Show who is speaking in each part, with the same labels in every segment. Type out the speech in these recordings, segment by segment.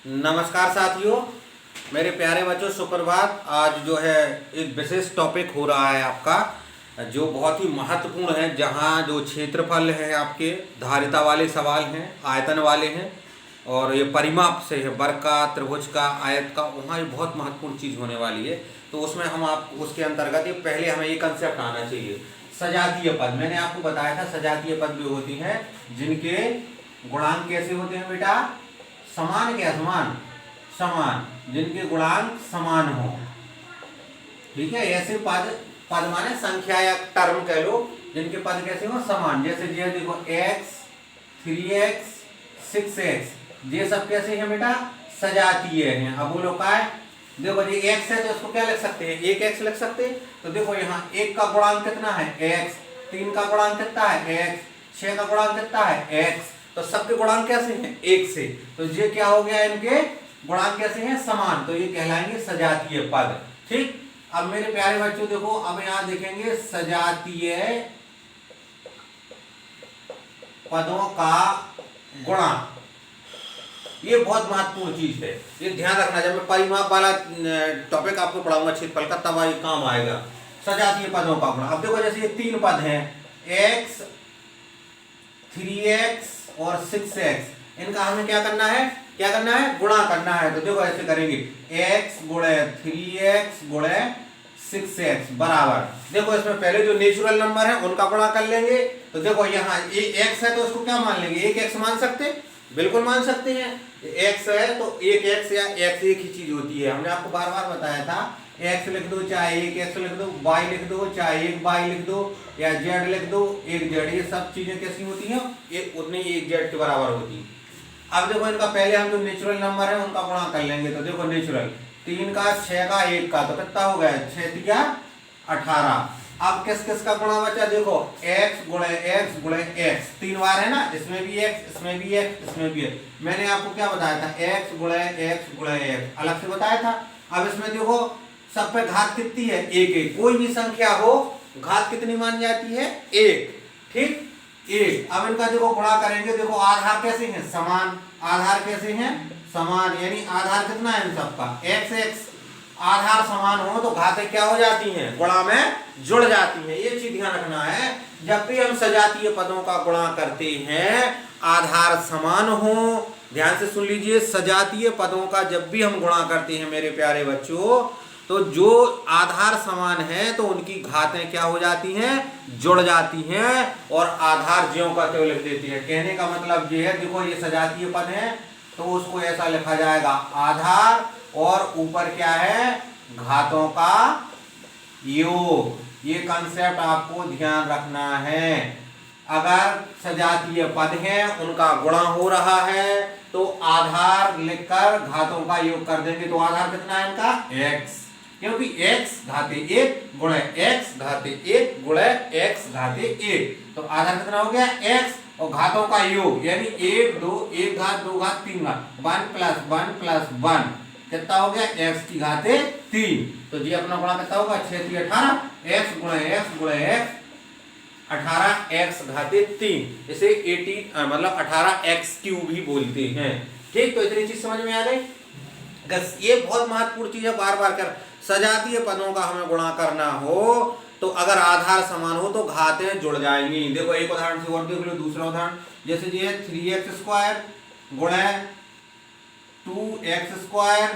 Speaker 1: नमस्कार साथियों, मेरे प्यारे बच्चों, सुप्रभात। आज जो है एक विशेष टॉपिक हो रहा है आपका, जो बहुत ही महत्वपूर्ण है। जहाँ जो क्षेत्रफल है आपके धारिता वाले सवाल हैं, आयतन वाले हैं, और ये परिमाप से है, वर्ग का, त्रिभुज का, आयत का, वहाँ ये बहुत महत्वपूर्ण चीज़ होने वाली है। तो उसमें हम आप उसके अंतर्गत ये पहले हमें ये कंसेप्ट आना चाहिए, सजातीय पद। मैंने आपको बताया था सजातीय पद भी होती हैं जिनके गुणांक कैसे होते हैं बेटा, समान। क्या समान? समान, जिनके गुणांक समान हो। ठीक है, ऐसे पद, पद माने संख्या या टर्म कह लो, जिनके पद कैसे हो, समान। जैसे ये देखो x, 3x, 6x, ये सब कैसे हैं बेटा, सजातीय हैं। अब बोलो क्या है, देखो ये x है तो इसको क्या लिख सकते हैं, 1x लिख सकते हैं। तो देखो यहाँ 1 का गुणांक कितना है, x, 3 का गुणांक कितना है, x, 6 का गुणांक कितना है, x। तो सबके गुणांक कैसे हैं, 1 से। तो ये क्या हो गया, इनके गुणांक कैसे हैं, समान। तो ये कहलाएंगे सजातीय पद। ठीक, अब मेरे प्यारे बच्चों देखो, अब यहां देखेंगे सजातीय पदों का गुणांक। ये बहुत महत्वपूर्ण चीज है, ये ध्यान रखना। जब मैं परिमाप वाला टॉपिक आपको पढ़ाऊंगा क्षेत्रफल का, तब ये काम आएगा, सजातीय पदों का गुणांक। अब देखो जैसे ये 3 पद हैं, x, 3x और 6x, इनका हमें क्या करना है, क्या करना है, गुणा करना है। तो देखो ऐसे करेंगे, x गुणे 3x गुणे 6x बराबर, देखो इसमें पहले जो नेचुरल नंबर है उनका गुणा कर लेंगे। तो देखो यहाँ ये x है तो इसको क्या मान लेंगे, एक x मान सकते, बिल्कुल मान सकते हैं। x है तो एक x या x एक ही चीज होती है। हमने आपको बार बार बताया था, x लिख दो चाहे एक x लिख दो, y लिख दो चाहे एक y लिख दो, या z लिख दो एक z, ये सब चीजें कैसी होती हैं, ये उतनी एक z के बराबर होती है। अब देखो इनका पहले हम जो नेचुरल नंबर है उनका गुणा कर लेंगे। तो देखो नेचुरल 3 का, 6 का, 1 का, तो कितना हो गया, 6 तिया 18। अब किस किस का गुणा बचा, देखो x गुणे x, 3 बार है ना, इसमें भी x, इसमें भी x, इसमें भी x। मैंने आपको क्या बताया था, x गुणे x अलग से बताया था। अब इसमें देखो सब पे घात कितनी है, 1। कोई भी संख्या हो घात कितनी मान जाती है, 1। ठीक, 1। अब इनका देखो गुणा करेंगे, देखो आधार कैसे हैं, समान। आधार कैसे हैं, समान, यानी आधार कितना है इन सबका, x। आधार समान हो तो घातें क्या हो जाती हैं, गुणा में जुड़ जाती हैं। ये चीज ध्यान रखना है, जब भी हम सजातीय पदों का गुणा करते हैं, आधार समान हो। ध्यान से सुन लीजिए, सजातीय पदों का जब भी हम गुणा करते हैं मेरे प्यारे बच्चों, तो जो आधार समान है तो उनकी घातें क्या हो जाती हैं, जुड़ जाती हैं, और आधार ज्यों का त्यों लिख देती है। कहने का मतलब ये है, देखो ये सजातीय पद है तो उसको ऐसा लिखा जाएगा, आधार और ऊपर क्या है, घातों का योग। ये कंसेप्ट आपको ध्यान रखना है। अगर सजातीय पद है उनका गुणा हो रहा है तो आधार लिखकर घातों का योग कर देंगे। तो आधार कितना है इनका, x, क्योंकि x घाते 1 गुणे x घाते 1 गुणे x घाते 1। तो आधार कितना हो गया, x, और घातों का योग यानी 1 2, 1 घात 2 घात 3 घात, 1 + 1 + 1 कितना हो गया, x की घाते 3। तो जी अपना गुणा कितना होगा, 6 3 18, x गुणे x 18x घाते 3, इसे 18 मतलब 18x³ भी बोलते हैं। ठीक, तो इतनी चीज समझ में आ गई। ये बहुत महत्वपूर्ण चीज है, बार बार कर, सजातीय पदों का हमें गुणा करना हो तो अगर आधार समान हो तो घातें जुड़ जाएंगी। देखो एक उदाहरण से और देख लो, दूसरा उदाहरण, जैसे ये 3x² गुणे 2x²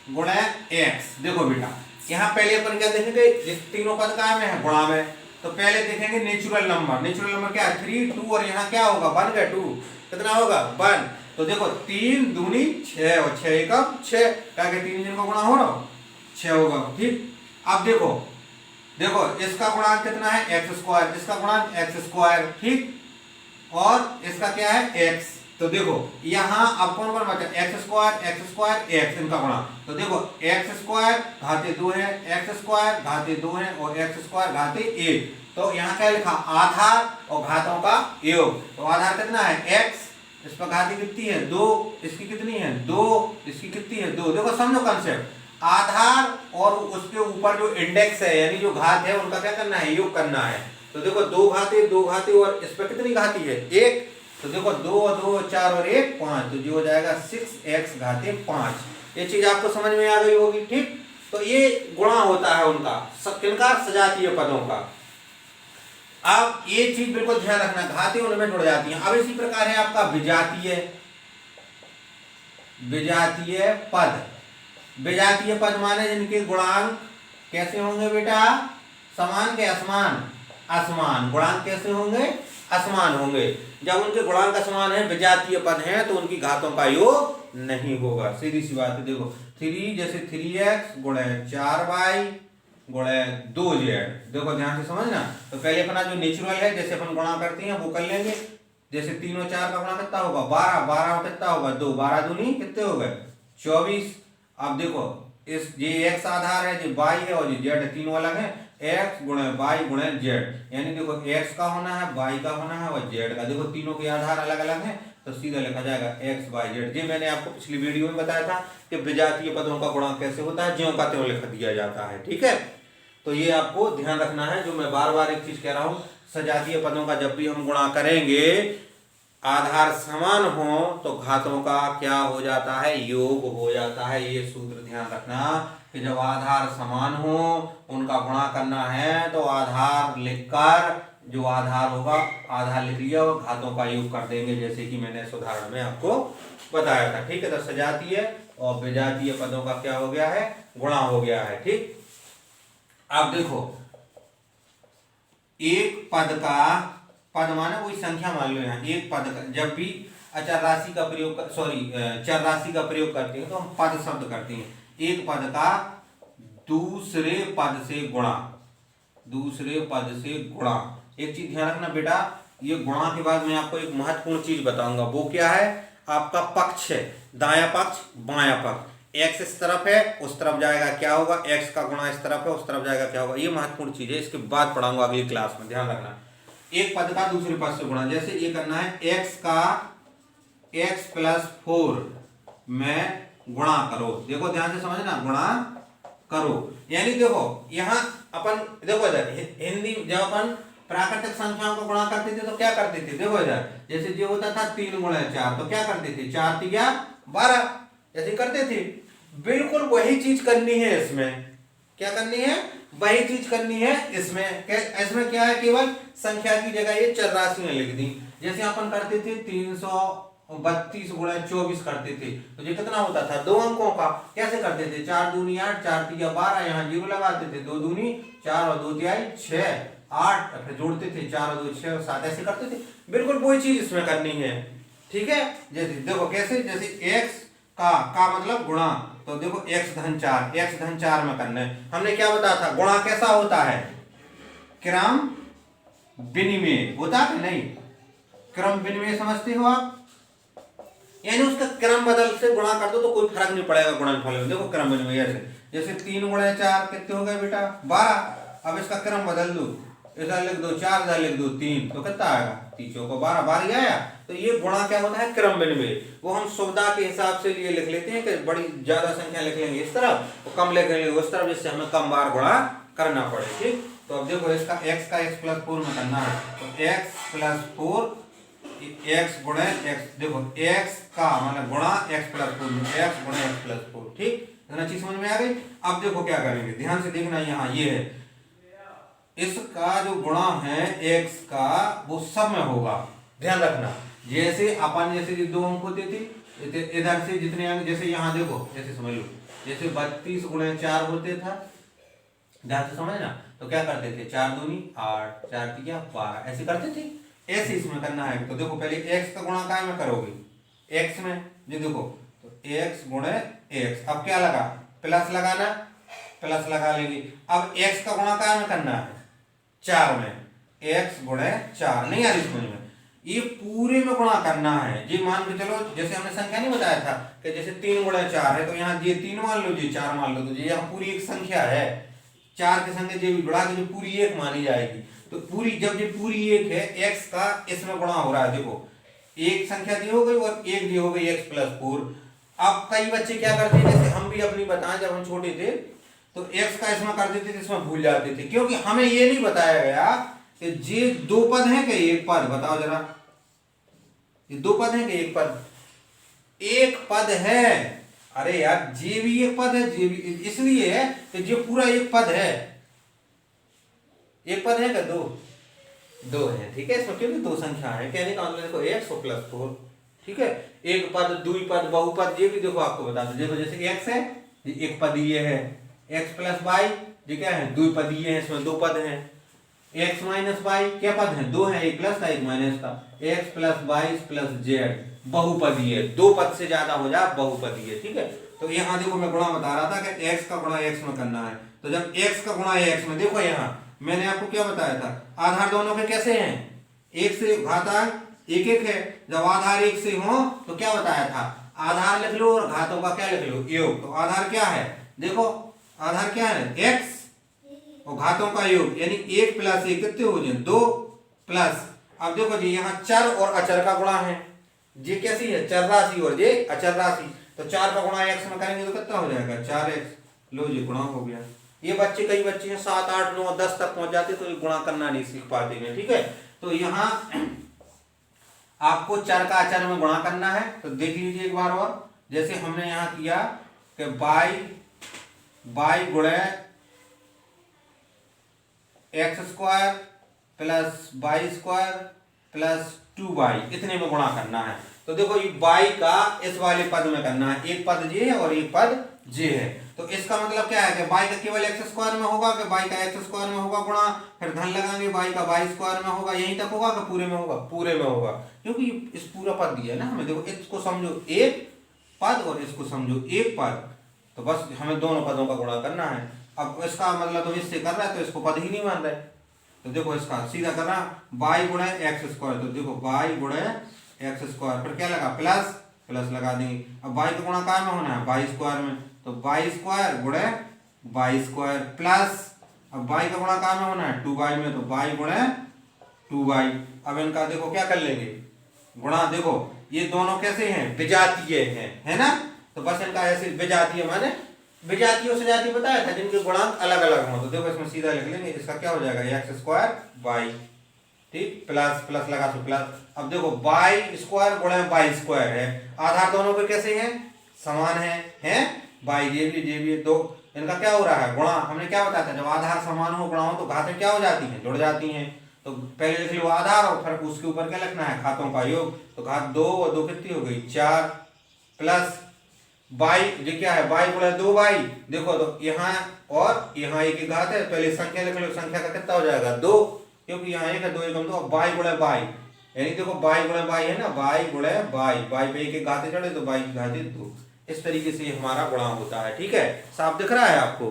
Speaker 1: गुणे x। देखो बेटा यहाँ पहले अपन क्या देखेंगे, जिस तीनों पद का है गुणा में, तो पहले देखेंगे नेचुरल नंबर। नेचुरल नंबर क्या है, 3 2, और यहाँ क्या होगा, 1 का 2 कितना होगा, 1। तो देखो 3 दूनी 6 और 6 एकम 6, क्या 3 जिनका गुणा हो रहा 6 होगा। ठीक, अब देखो देखो इसका गुणांक कितना है, x², इसका गुणांक x²। ठीक, और इसका क्या है, x। तो देखो यहाँ अब कौन कौन बचा, x², x इनका गुणा। तो देखो x² घाते 2 है, x² घाते 2 है, और x² घाते 1। तो यहाँ क्या लिखा, आधार और घातों का योग। तो आधार कितना है, x, इस पर घाती कितनी है, 2, इसकी कितनी है, 2, इसकी कितनी है, 2। देखो समझो कंसेप्ट, आधार और उसके ऊपर जो इंडेक्स है यानी जो घात है उनका क्या करना है, योग करना है। तो देखो 2 घाते और इस पर कितनी घाती है, 1। तो देखो 2 और 2 4 और 1 5, तो जो हो जाएगा 6x घाते 5। ये चीज आपको समझ में आ गई होगी। ठीक, तो ये गुणा होता है उनका, किनका, सजातीय पदों का। अब ये चीज बिल्कुल ध्यान रखना, घातीय उनमें जुड़ जाती हैं। अब इसी प्रकार है आपका विजातीय, विजातीय पद। विजातीय पद माने जिनके गुणांक कैसे होंगे बेटा, समान के असमान, असमान। गुणांक कैसे होंगे, असमान होंगे। जब उनके गुणांक असमान है, विजातीय पद हैं, तो उनकी घातों का योग नहीं होगा। सीधी सी बात है। देखो 3 जैसे 3x गुणे 4y गुणे 2z, देखो ध्यान से समझना। तो पहले अपना जो नेचुरल है, जैसे अपन गुणा करते हैं वो कर लेंगे। जैसे 3 और 4 का गुणा कितना होगा, 12, 12 में कितना होगा 2, 12 दूनी कितने हो गए 24। अब देखो इस ये x आधार है, ये y है और ये z है, तीनों अलग है। x गुणे y गुणे z, यानी देखो x का होना है, y का होना है और z का। देखो तीनों के आधार अलग अलग हैं, तो सीधा लिखा जाएगा x y z। ये मैंने आपको पिछली वीडियो में बताया था कि विजातीय पदों का गुणा कैसे होता है, ज्यों का त्यों लिख दिया जाता है। ठीक है, तो ये आपको ध्यान रखना है। जो मैं बार बार एक चीज कह रहा हूं, सजातीय पदों का जब भी हम गुणा करेंगे, आधार समान हो तो घातों का क्या हो जाता है, योग हो जाता है। ये सूत्र ध्यान रखना कि जब आधार समान हो, उनका गुणा करना है तो आधार लिखकर, जो आधार होगा आधार लिख लिया और घातों का योग कर देंगे, जैसे कि मैंने इस उदाहरण में आपको बताया था। ठीक है, तो सजातीय और विजातीय पदों का क्या हो गया है, गुणा हो गया है। ठीक, अब देखो एक पद का, पद माने कोई संख्या मान लो, यहाँ एक पद का जब भी अचर राशि का प्रयोग, चर राशि का प्रयोग करते हैं तो हम पद शब्द करते हैं। एक पद का दूसरे पद से गुणा, दूसरे पद से गुणा। एक चीज ध्यान रखना बेटा, ये गुणा के बाद मैं आपको एक महत्वपूर्ण चीज बताऊंगा। वो क्या है, आपका पक्ष है, दायां पक्ष बायां पक्ष। x इस तरफ है, उस तरफ जाएगा क्या होगा, x का गुणा इस तरफ है, उस तरफ जाएगा क्या होगा। ये महत्वपूर्ण चीज है, इसके बाद पढ़ाऊंगा अगली क्लास में, ध्यान रखना। एक पद का दूसरे पद से गुणा, जैसे ये करना है x का x प्लस 4 में गुणा करो। देखो ध्यान से समझना, गुणा करो, यानी देखो यहाँ अपन, देखो इधर हिंदी जब अपन प्राकृतिक संख्याओं को गुणा करते थे तो क्या करते थे, देखो इधर जैसे जो होता था 3 गुणे 4, तो क्या करते थे 4 3 12, ऐसे करते थे। बिल्कुल वही चीज करनी है इसमें, क्या करनी है, वही चीज करनी है इसमें। इसमें क्या है, केवल संख्या की जगह ये चर राशियां लिख दी। जैसे अपन करते थे 332 गुणे 24 करते थे, तो ये कितना होता था, 2 अंकों का। कैसे करते थे, 4 दूनी 8, 4 3 12, यहाँ जीरो लगाते थे, 2 दूनी 4 और 2 तिहाई 6, 8, फिर जोड़ते थे 4 और 2 6 और 7, ऐसे करते थे। बिल्कुल वही चीज इसमें करनी है। ठीक है, जैसे देखो कैसे, जैसे x का मतलब गुणा, तो देखो x धन 4, x धन 4 में करना है। हमने क्या बताया था, गुणा कैसा होता है, क्रम विनिमय होता है नहीं, क्रम विनिमय समझते हो आप, यानी उसका क्रम बदल से गुणा कर दो तो कोई फर्क नहीं पड़ेगा गुणनफल में। देखो क्रम विनिमय ऐसे, जैसे 3 गुणे 4 कितने हो गए बेटा 12। अब इसका क्रम बदल दो, इधर लिख दो 4, इधर लिख दो 3, तो कितना आएगा, 3 चौको 12, 12 ही आया। तो ये गुणा क्या होता है, क्रम विनिमय। वो हम सुविधा के हिसाब से लिए लिख लेते हैं कि बड़ी ज्यादा संख्या लिख लेंगे इस तरफ और कम लिख लेंगे उस तरफ, जिससे हमें कम बार गुणा करना पड़े। ठीक, तो अब देखो इसका x का x प्लस 4 में करना है, तो x प्लस 4 x गुणे x, देखो x का मतलब गुणा x प्लस 4 में, x गुणे x प्लस 4। ठीक, इतना चीज समझ में आ गई। अब देखो क्या करेंगे, ध्यान से देखना, यहाँ ये है, इसका जो गुणा है x का वो सब में होगा, ध्यान रखना। जैसे अपन जैसे 2 अंक होते थे, इधर से जितने अंक, जैसे यहाँ देखो, जैसे समझ लो, जैसे 32 गुणे 4 होते था, ध्यान से समझना। तो क्या करते थे, 4 दूनी 8, 4 3 12, ऐसे करते थे। ऐसे इसमें करना है, तो देखो पहले x का गुणा काय में करोगे, x में, जो देखो तो x गुणे x, अब क्या लगा, प्लस लगाना, प्लस लगा लेंगे। अब x का गुणा काय में करना है, 4 में, x गुणे 4, नहीं आ रही समझ में, ये पूरे में गुणा करना है। जी मान के चलो, जैसे हमने संख्या नहीं बताया था कि जैसे 3 गुणे 4 है, तो यहाँ ये 3 मान लो, जी 4 मान लो, तो ये यहाँ पूरी एक संख्या है, 4 के संग ये भी बढ़ा के जो पूरी 1 मानी जाएगी। तो पूरी, जब ये पूरी 1 है, x का इसमें गुणा हो रहा है, देखो एक संख्या दी हो गई और एक दी हो गई x प्लस 4। अब कई बच्चे क्या करते हैं, जैसे हम भी अपनी बताएं, जब हम छोटे थे तो x का इसमें कर देते थे, इसमें भूल जाते थे, क्योंकि हमें ये नहीं बताया गया कि ये 2 पद हैं कि 1 पद, बताओ जरा, ये दो पद है कि एक पद? एक पद है। अरे यार जे भी एक पद है, जे भी इसलिए है कि जे पूरा एक पद है। एक पद है क्या? दो, दो है, ठीक है। इसमें क्योंकि दो संख्या है, कहने का मतलब देखो एक्स और प्लस 4, ठीक है। एक पद, द्विपद, बहुपद, ये भी देखो आपको बता दो। देखो जैसे एक्स है, एक पद ये है, एक्स प्लस वाई ये क्या है? द्विपदीय है, इसमें दो पद हैं। एक्स माइनस वाई क्या पद है? दो है, एक प्लस था एक माइनस था। X plus y plus z बहुपदीय, दो पद से ज्यादा हो जाए बहुपदीय, ठीक है। तो यहाँ देखो मैं गुणा बता रहा था कि एक्स का गुणा एक्स में करना है। तो जब एक्स का गुणा एक्स में, देखो यहाँ मैंने आपको क्या बताया था, आधार दोनों के कैसे हैं? एक से घातांक एक एक है। जब आधार एक से हो तो क्या बताया था? आधार लिख लो और घातों का क्या लिख लो? योग। तो आधार क्या है? देखो आधार क्या है? एक्स और घातों का योग, यानी एक प्लस एक कितने हो जाए? दो प्लस। अब देखो जी यहाँ चर और अचर का गुणा है। ये कैसी है? चर राशि और ये अचर राशि। तो 4 का गुणा एक्स में करेंगे तो कितना हो जाएगा? 4x। लो जी गुणा हो गया। ये बच्चे, कई बच्चे हैं 7, 8, 9, 10 तक पहुंच जाते तो ये गुणा करना नहीं सीख पाते हैं, ठीक है। तो यहाँ आपको चर का अचर में गुणा करना है। तो देख लीजिए एक बार और, जैसे हमने यहाँ किया कि बाई गुणे X square plus Y square plus 2y, इतने में गुणा करना है। तो देखो ये y का इस वाले पद में करना है, एक पद जे है और एक पद जे है। तो इसका मतलब क्या है कि y का केवल एक्स स्क्वायर में होगा, कि y का एक्स स्क्वायर में होगा गुणा, फिर धन लगाएंगे, y का वाई स्क्वायर में होगा, यहीं तक होगा कि पूरे में होगा? पूरे में होगा, क्योंकि इस पूरा पद दिया है ना हमें। देखो इसको समझो एक पद और इसको समझो एक पद, तो बस हमें दोनों पदों का गुणा करना है। अब इसका मतलब तो इससे कर रहा है तो इसको पद ही नहीं मान रहे, तो देखो इसका सीधा करना y गुणे एक्स स्क्वायर। तो देखो y गुणे एक्स स्क्वायर, फिर क्या लगा? प्लस प्लस लगा देंगे। अब y का गुणा कहाँ में होना है? वाई स्क्वायर में। तो वाई स्क्वायर गुणे वाई स्क्वायर प्लस, अब y का गुणा कहाँ में होना है? 2y में। तो y गुणे 2y। अब इनका देखो क्या कर लेंगे? गुणा। देखो ये दोनों कैसे हैं? विजातीय हैं, है ना। तो बस इनका ऐसे विजातीय माने विजातीयों से जाति बताया था जिनके गुणांक अलग अलग हों। तो देखो इसमें सीधा लिख लेंगे, इसका क्या हो जाएगा? एक्स स्क्वायर वाई, ठीक, प्लस प्लस लगा तो प्लस। अब देखो वाई स्क्वायर गुणे वाई स्क्वायर है, आधार दोनों के कैसे हैं? समान हैं वाई जे भी दो, इनका क्या हो रहा है? गुणा। हमने क्या बताया था? जब आधार समान हो, गुणा हो, तो घातें क्या हो जाती हैं? जुड़ जाती हैं। तो पहले लिख लो आधार और फिर उसके ऊपर क्या लिखना है? घातों का योग। तो घात 2 और 2 कितनी हो गई? 4 प्लस बाई, ये क्या है? बाई गुणे 2y। देखो तो यहाँ और यहाँ एक ही घात है, पहले संख्या लिख लो, संख्या का कितना हो जाएगा? 2, क्योंकि यहाँ एक है, 2 एकम 2। बाई गुणे बाई, यानी देखो बाई गुणे बाई है ना, बाई गुणे बाई, बाई पे एक घाते चढ़े तो बाई की घाते 2। इस तरीके से हमारा गुणा होता है, ठीक है। साफ दिख रहा है आपको?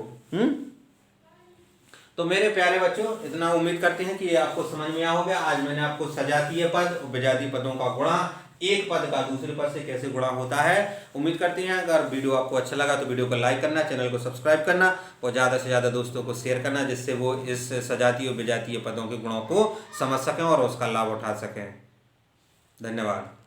Speaker 1: तो मेरे प्यारे बच्चों, इतना उम्मीद करते हैं कि ये आपको समझ में आया होगा। आज मैंने आपको सजातीय पद और विजातीय पदों का गुणा, एक पद का दूसरे पद से कैसे गुणा होता है, उम्मीद करते हैं। अगर वीडियो आपको अच्छा लगा तो वीडियो को लाइक करना, चैनल को सब्सक्राइब करना और ज़्यादा से ज़्यादा दोस्तों को शेयर करना, जिससे वो इस सजातीय और विजातीय पदों के गुणों को समझ सकें और उसका लाभ उठा सकें। धन्यवाद।